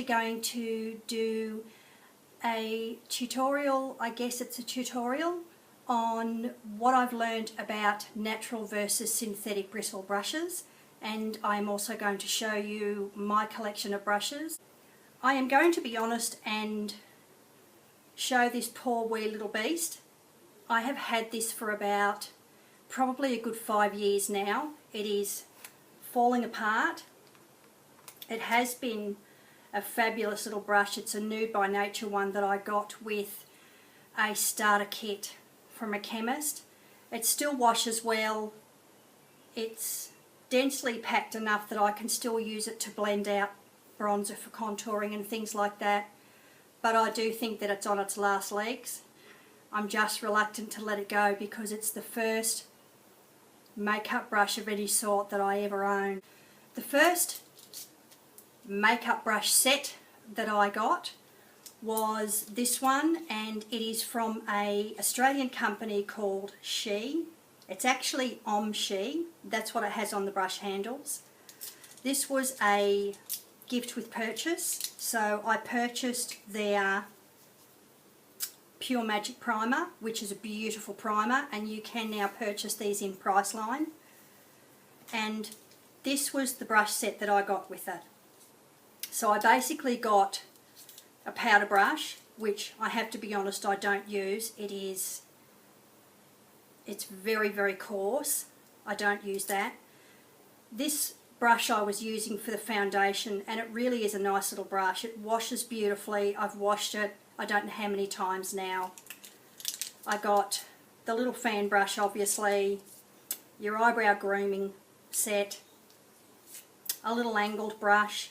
actually going to do a tutorial, I guess it's a tutorial, on what I've learned about natural versus synthetic bristle brushes, and I'm also going to show you my collection of brushes. I am going to be honest and show this poor wee little beast. I have had this for about probably a good 5 years now. It is falling apart. It has been a fabulous little brush. It's a Nude by Nature one that I got with a starter kit from a chemist. It still washes well. It's densely packed enough that I can still use it to blend out bronzer for contouring and things like that, but I do think that it's on its last legs. I'm just reluctant to let it go because it's the first makeup brush of any sort that I ever owned. The first makeup brush set that I got was this one, and it is from an Australian company called She. It's actually She. That's what it has on the brush handles. This was a gift with purchase, so I purchased their Pure Magic Primer, which is a beautiful primer, and you can now purchase these in Priceline. And this was the brush set that I got with it. So I basically got a powder brush, which I have to be honest, I don't use. It's very, very coarse. I don't use that. This brush I was using for the foundation, and it really is a nice little brush. It washes beautifully. I've washed it I don't know how many times now. I got the little fan brush, obviously, your eyebrow grooming set, a little angled brush,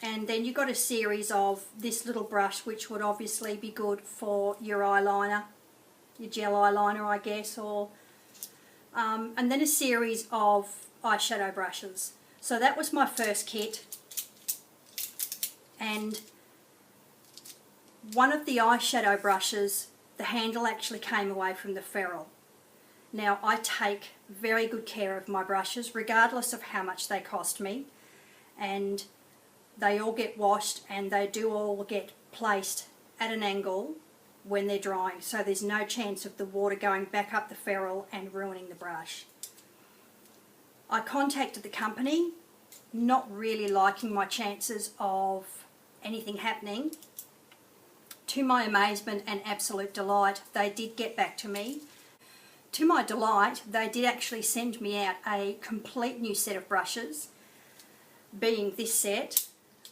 and then you got a series of this little brush, which would obviously be good for your eyeliner, your gel eyeliner, I guess, or and then a series of eyeshadow brushes. So that was my first kit, and one of the eyeshadow brushes, the handle actually came away from the ferrule. Now, I take very good care of my brushes regardless of how much they cost me, and they all get washed and they do all get placed at an angle when they're drying, so there's no chance of the water going back up the ferrule and ruining the brush. I contacted the company, not really liking my chances of anything happening. To my amazement and absolute delight, they did get back to me. To my delight, they did actually send me out a complete new set of brushes, being this set.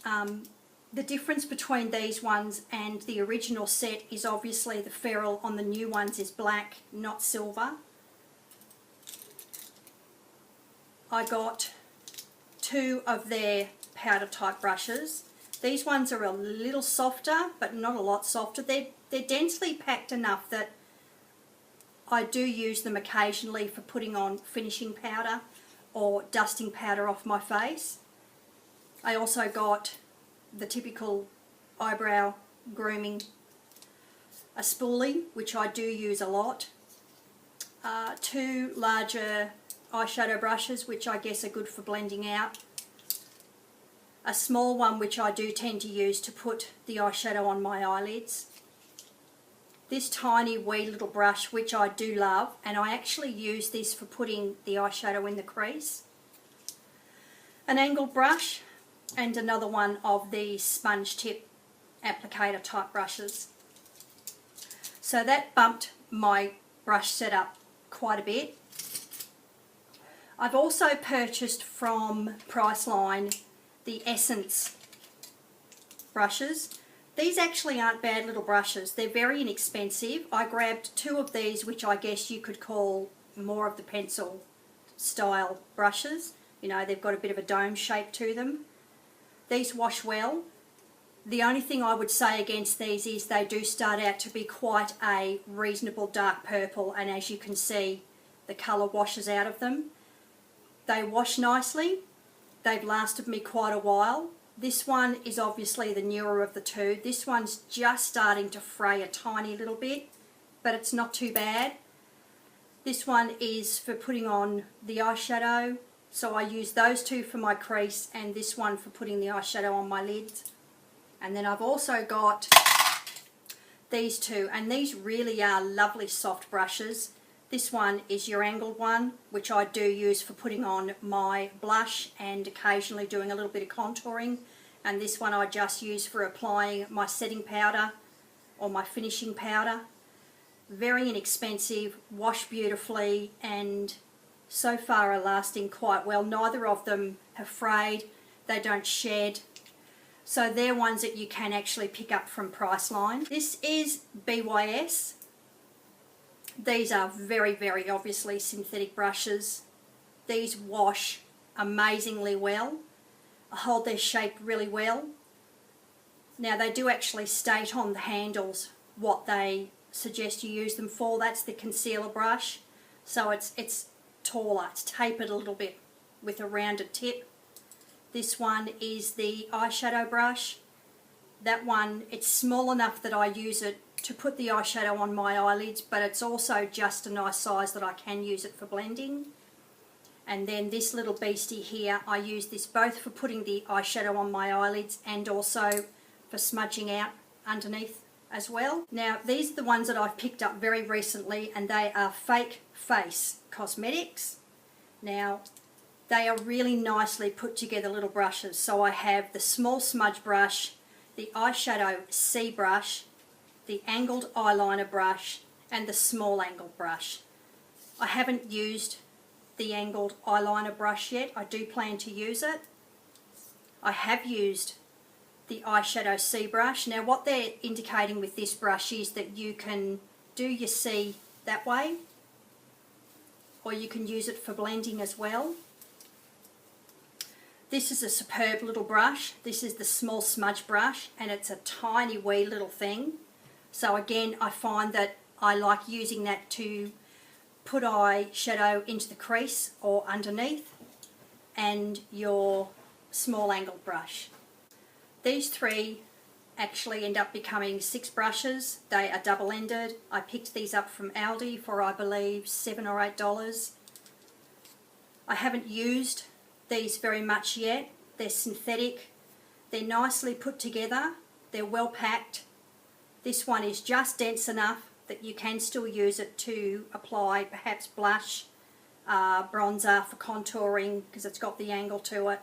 The difference between these ones and the original set is obviously the ferrule on the new ones is black, not silver. I got 2 of their powder type brushes. These ones are a little softer, but not a lot softer. They're densely packed enough that I do use them occasionally for putting on finishing powder or dusting powder off my face. I also got the typical eyebrow grooming, a spoolie, which I do use a lot. 2 larger eyeshadow brushes, which I guess are good for blending out. A small one, which I do tend to use to put the eyeshadow on my eyelids. This tiny wee little brush, which I do love, and I actually use this for putting the eyeshadow in the crease. An angled brush, and another one of the sponge tip applicator type brushes. So that bumped my brush setup quite a bit. I've also purchased from Priceline the Essence brushes. These actually aren't bad little brushes. They're very inexpensive. I grabbed 2 of these, which I guess you could call more of the pencil style brushes. You know, they've got a bit of a dome shape to them. These wash well. The only thing I would say against these is they do start out to be quite a reasonable dark purple, and as you can see, the colour washes out of them. They wash nicely. They've lasted me quite a while. This one is obviously the newer of the 2. This one's just starting to fray a tiny little bit, but it's not too bad. This one is for putting on the eyeshadow, so I use those 2 for my crease and this one for putting the eyeshadow on my lids. And then I've also got these two, and these really are lovely soft brushes. This one is your angled one, which I do use for putting on my blush and occasionally doing a little bit of contouring. And this one I just use for applying my setting powder or my finishing powder. Very inexpensive, wash beautifully, and so far are lasting quite well. Neither of them have frayed, they don't shed. So they're ones that you can actually pick up from Priceline. This is BYS. These are very, very obviously synthetic brushes. These wash amazingly well, hold their shape really well. Now they do actually state on the handles what they suggest you use them for. That's the concealer brush. So it's taller, it's tapered a little bit with a rounded tip. This one is the eyeshadow brush. That one, it's small enough that I use it to put the eyeshadow on my eyelids, but it's also just a nice size that I can use it for blending. And then this little beastie here, I use this both for putting the eyeshadow on my eyelids and also for smudging out underneath as well. Now these are the ones that I've picked up very recently, and they are Fake Face Cosmetics. Now they are really nicely put together little brushes. So I have the small smudge brush, the eyeshadow C brush, the angled eyeliner brush, and the small angled brush. I haven't used the angled eyeliner brush yet. I do plan to use it. I have used the eyeshadow C brush. Now what they're indicating with this brush is that you can do your C that way, or you can use it for blending as well. This is a superb little brush. This is the small smudge brush, and it's a tiny wee little thing. So again, I find that I like using that to put eyeshadow into the crease or underneath, and your small angled brush. These three actually end up becoming 6 brushes. They are double-ended. I picked these up from Aldi for, I believe, $7 or $8. I haven't used these very much yet. They're synthetic. They're nicely put together. They're well packed. This one is just dense enough that you can still use it to apply perhaps blush, bronzer for contouring, because it's got the angle to it.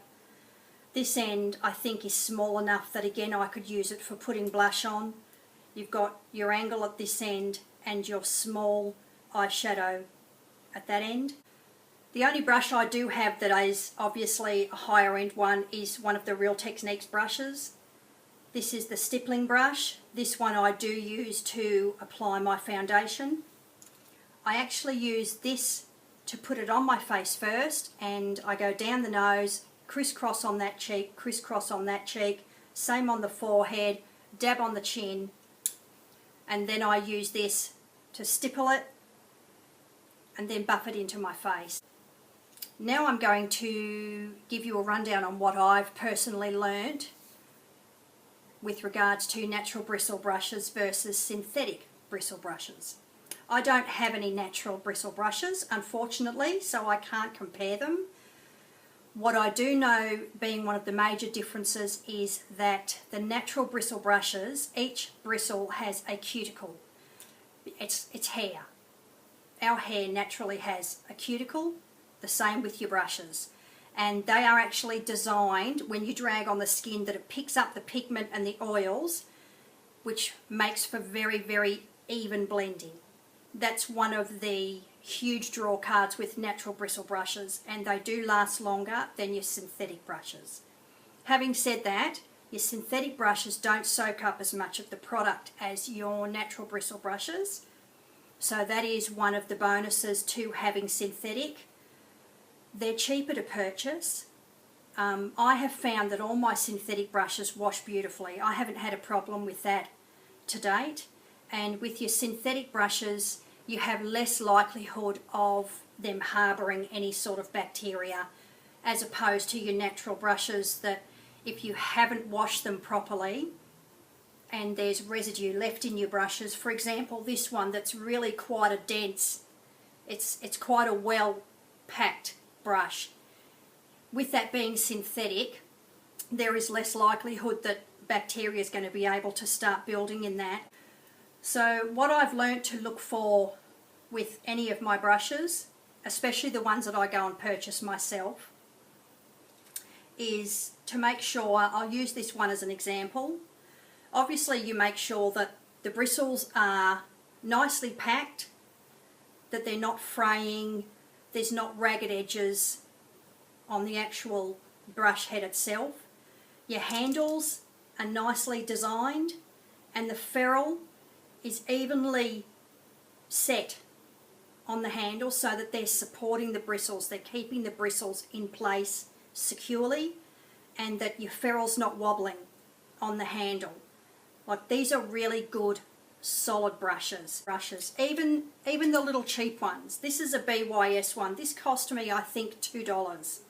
This end I think is small enough that again I could use it for putting blush on. You've got your angle at this end and your small eyeshadow at that end. The only brush I do have that is obviously a higher end one is one of the Real Techniques brushes. This is the stippling brush. This one I do use to apply my foundation. I actually use this to put it on my face first, and I go down the nose, crisscross on that cheek, crisscross on that cheek, same on the forehead, dab on the chin, and then I use this to stipple it and then buff it into my face. Now I'm going to give you a rundown on what I've personally learned with regards to natural bristle brushes versus synthetic bristle brushes. I don't have any natural bristle brushes, unfortunately, so I can't compare them. What I do know, being one of the major differences, is that the natural bristle brushes, each bristle has a cuticle. It's hair. Our hair naturally has a cuticle, the same with your brushes. And they are actually designed, when you drag on the skin, that it picks up the pigment and the oils, which makes for very, very even blending. That's one of the huge draw cards with natural bristle brushes, and they do last longer than your synthetic brushes. Having said that, your synthetic brushes don't soak up as much of the product as your natural bristle brushes, so that is one of the bonuses to having synthetic. They're cheaper to purchase. I have found that all my synthetic brushes wash beautifully. I haven't had a problem with that to date. And with your synthetic brushes, you have less likelihood of them harbouring any sort of bacteria, as opposed to your natural brushes that if you haven't washed them properly and there's residue left in your brushes, for example this one that's really quite a dense, it's quite a well packed brush. With that being synthetic, there is less likelihood that bacteria is going to be able to start building in that. So what I've learnt to look for with any of my brushes, especially the ones that I go and purchase myself, is to make sure, I'll use this one as an example. Obviously you make sure that the bristles are nicely packed, that they're not fraying, there's not ragged edges on the actual brush head itself. Your handles are nicely designed and the ferrule is evenly set on the handle so that they're supporting the bristles, they're keeping the bristles in place securely, and that your ferrule's not wobbling on the handle. Like, these are really good solid brushes. Even the little cheap ones. This is a BYS one. This cost me, I think, $2.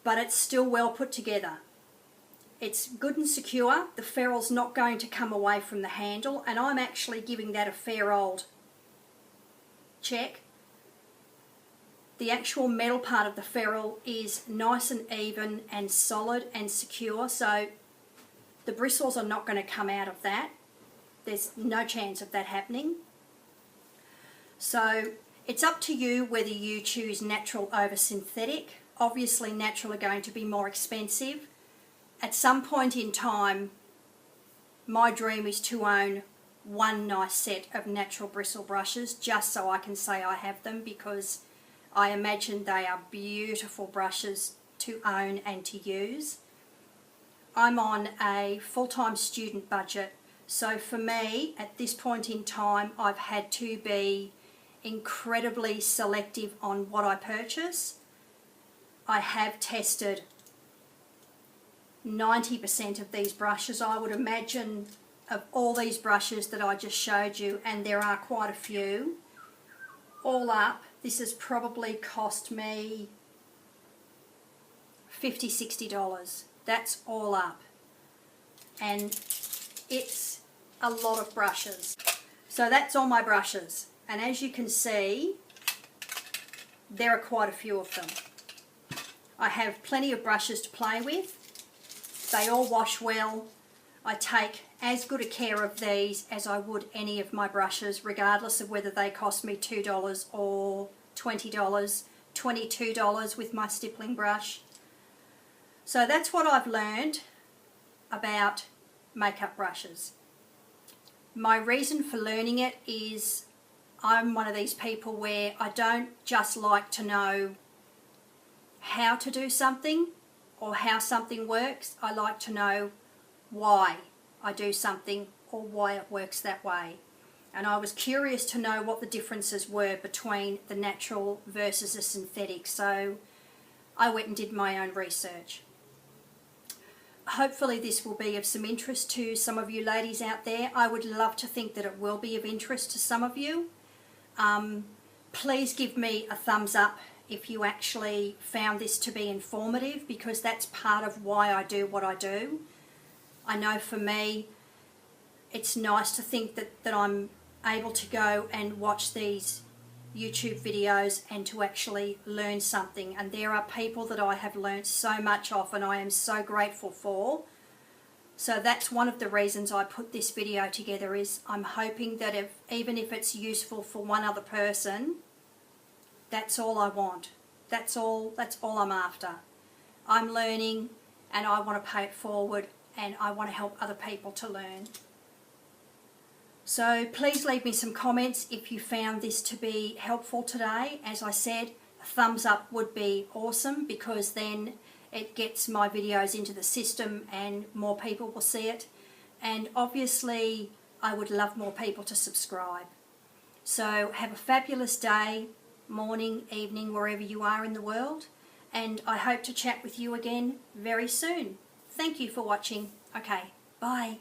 But it's still well put together. It's good and secure. The ferrule's not going to come away from the handle, and I'm actually giving that a fair old check. The actual metal part of the ferrule is nice and even and solid and secure, so the bristles are not going to come out of that. There's no chance of that happening. So it's up to you whether you choose natural over synthetic. Obviously natural are going to be more expensive. At some point in time, my dream is to own one nice set of natural bristle brushes, just so I can say I have them, because I imagine they are beautiful brushes to own and to use. I'm on a full-time student budget, so for me at this point in time I've had to be incredibly selective on what I purchase. I have tested 90% of these brushes, I would imagine, of all these brushes that I just showed you, and there are quite a few. All up, this has probably cost me $50, $60. That's all up. And it's a lot of brushes. So that's all my brushes. And as you can see, there are quite a few of them. I have plenty of brushes to play with. They all wash well. I take as good a care of these as I would any of my brushes, regardless of whether they cost me $2 or $20, $22 with my stippling brush. So that's what I've learned about makeup brushes. My reason for learning it is I'm one of these people where I don't just like to know how to do something or how something works. I like to know why I do something or why it works that way. And I was curious to know what the differences were between the natural versus the synthetic, so I went and did my own research. Hopefully this will be of some interest to some of you ladies out there. I would love to think that it will be of interest to some of you. Please give me a thumbs up if you actually found this to be informative, because that's part of why I do what I do. I know for me, it's nice to think that I'm able to go and watch these YouTube videos and to actually learn something. And there are people that I have learned so much of and I am so grateful for. So that's one of the reasons I put this video together, is I'm hoping that even if it's useful for one other person, that's all I want. That's all I'm after. I'm learning and I want to pay it forward, and I want to help other people to learn. So please leave me some comments if you found this to be helpful today. As I said, a thumbs up would be awesome, because then it gets my videos into the system and more people will see it. And obviously I would love more people to subscribe. So have a fabulous day, morning, evening, wherever you are in the world, and I hope to chat with you again very soon. Thank you for watching. Okay, bye.